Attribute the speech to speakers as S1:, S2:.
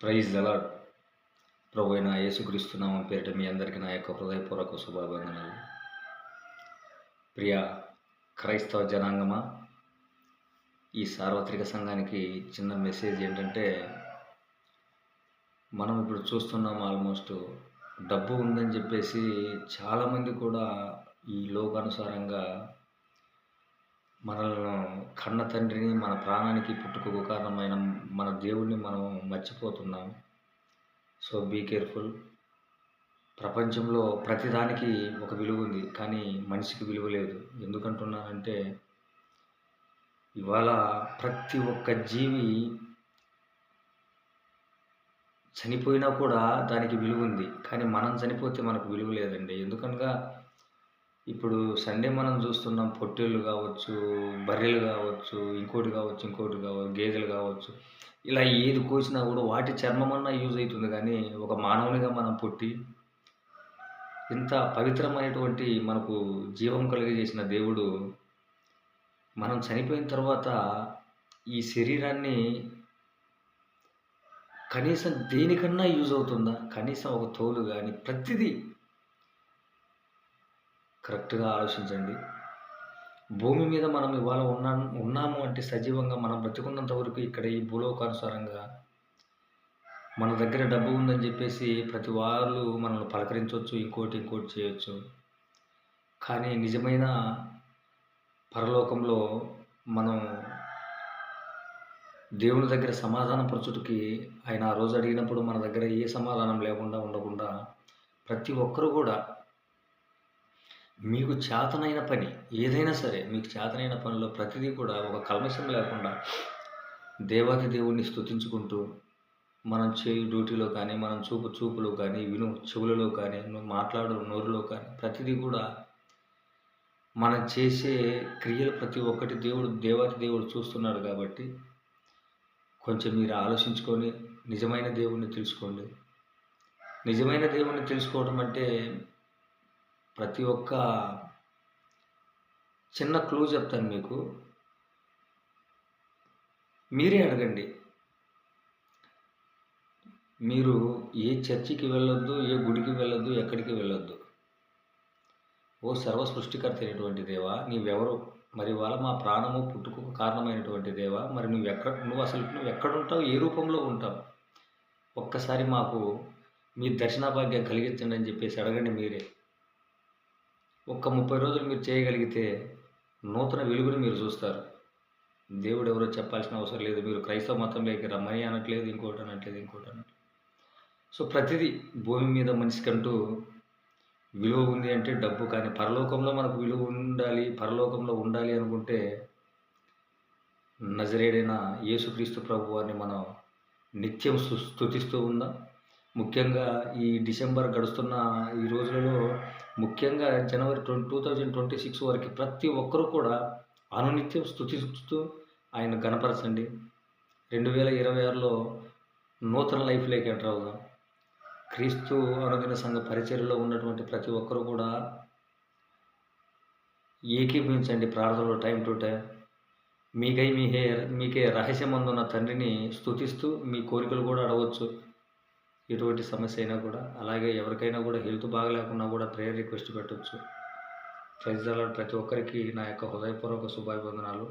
S1: Praise the lord. ప్రభు అయిన యేసుక్రీస్తు నామం పేరిట మీ అందరికీ నా యొక్క హృదయపూర్వక శుభాభివందనాలు. ప్రియ క్రైస్తవ జనాంగమా, ఈ సార్వత్రిక సంఘానికి చిన్న మెసేజ్ ఏంటంటే, మనం ఇప్పుడు చూస్తున్నాం ఆల్మోస్ట్ డబ్బు ఉందని చెప్పేసి చాలామంది కూడా ఈ లోకానుసారంగా మనలను కన్న తండ్రిని, మన ప్రాణానికి పుట్టుకకు కారణమైన మన దేవుడిని మనం మర్చిపోతున్నాం. So be careful. ప్రపంచంలో ప్రతిదానికి ఒక విలువ ఉంది, కానీ మనిషికి విలువ లేదు. ఎందుకంటున్నానంటే, ఇవాళ ప్రతి ఒక్క జీవి చనిపోయినా కూడా దానికి విలువ ఉంది, కానీ మనం చనిపోతే మనకు విలువ లేదండి. ఎందుకనగా ఇప్పుడు సండే మనం చూస్తున్నాం, పొట్టేళ్ళు కావచ్చు, బర్రెలు కావచ్చు, ఇంకోటి కావచ్చు, గేదెలు కావచ్చు. ఇలా ఏది కోసినా కూడా వాటి చర్మమన్నా యూజ్ అవుతుంది, కానీ ఒక మానవునిగా మనం పుట్టి ఇంత పవిత్రమైనటువంటి మనకు జీవం కలిగజేసిన దేవుడు మనం చనిపోయిన తర్వాత ఈ శరీరాన్ని కనీసం దేనికన్నా యూజ్ అవుతుందా? కనీసం ఒక తోలు కానీ ప్రతిదీ కరెక్ట్‌గా ఆలోచించండి. భూమి మీద మనం ఇవాళ ఉన్నాము అంటే సజీవంగా మనం బ్రతికున్నంత వరకు ఇక్కడ ఈ భూలోకానుసారంగా మన దగ్గర డబ్బు ఉందని చెప్పేసి ప్రతి వాళ్ళు మనల్ని పలకరించవచ్చు, ఇంకోటి చేయొచ్చు. కానీ నిజమైన పరలోకంలో మనం దేవుని దగ్గర సమాధానం పరచుటకి ఆయన ఆ రోజు అడిగినప్పుడు మన దగ్గర ఏ సమాధానం లేకుండా ఉండకుండా ప్రతి ఒక్కరు కూడా మీకు చేతనైన పని ఏదైనా సరే, మీకు చేతనైన పనిలో ప్రతిదీ కూడా ఒక కల్మషం లేకుండా దేవాది దేవుణ్ణి స్తుతించుకుంటూ, మనం చేయు డ్యూటీలో కానీ, మనం చూపులో కానీ, విను చెవులలో కానీ, నువ్వు మాట్లాడు నోరులో కానీ ప్రతిదీ కూడా మనం చేసే క్రియలు ప్రతి ఒక్కటి దేవాది దేవుడు చూస్తున్నాడు కాబట్టి, కొంచెం మీరు ఆలోచించుకొని నిజమైన దేవుణ్ణి తెలుసుకోండి. నిజమైన దేవుణ్ణి తెలుసుకోవడం అంటే ప్రతి ఒక్క చిన్న క్లూ చెప్తాను మీకు. మీరే అడగండి. మీరు ఏ చర్చికి వెళ్ళొద్దు, ఏ గుడికి వెళ్ళొద్దు, ఎక్కడికి వెళ్ళొద్దు. ఓ సర్వ సృష్టికర్త అయినటువంటి దేవా, నీవెవరు? మరి ఇవాళ మా ప్రాణము పుట్టుకకు కారణమైనటువంటి దేవా, మరి నువ్వు ఎక్కడుంటావు? ఏ రూపంలో ఉంటావు? ఒక్కసారి మాకు మీ దర్శన భాగ్యం కలిగించండి అని చెప్పేసి అడగండి మీరే. ఒక్క 30 రోజులు మీరు చేయగలిగితే నూతన వెలుగుని మీరు చూస్తారు. దేవుడు ఎవరో చెప్పాల్సిన అవసరం లేదు. మీరు క్రైస్తవ మతంలోకి రమ్మని అనట్లేదు, ఇంకోటి అనట్లేదు. సో ప్రతిదీ భూమి మీద మనిషికంటూ విలువ ఉంది అంటే డబ్బు, కానీ పరలోకంలో మనకు విలువ ఉండాలి, పరలోకంలో ఉండాలి అనుకుంటే నజరేయుడైన యేసుక్రీస్తు ప్రభువారిని మనం నిత్యం స్తుతిస్తూ ఉందాం. ముఖ్యంగా ఈ డిసెంబర్ గడుస్తున్న ఈ రోజులలో, ముఖ్యంగా జనవరి 2026 వరకు ప్రతి ఒక్కరూ కూడా అనునిత్యం స్తుతిస్తూ ఆయన ఘనపరచండి. 2026లో నూతన లైఫ్‌లోకి ఎంటర్ అవుదాం. క్రీస్తు అనుదిన సంఘ పరిచర్యలో ఉన్నటువంటి ప్రతి ఒక్కరూ కూడా ఏకీభవించండి ప్రార్థనలో టైం టు టైం. మీకే రహస్యమందున్న తండ్రిని స్తుతిస్తూ మీ కోరికలు కూడా అడగవచ్చు, ఎటువంటి సమస్య అయినా కూడా. అలాగే ఎవరికైనా కూడా హెల్త్ బాగలేకున్నా కూడా ప్రేయర్ రిక్వెస్ట్ పెట్టొచ్చు. Praise the lord. ప్రతి ఒక్కరికి నా యొక్క హృదయపూర్వక శుభాభివందనాలు.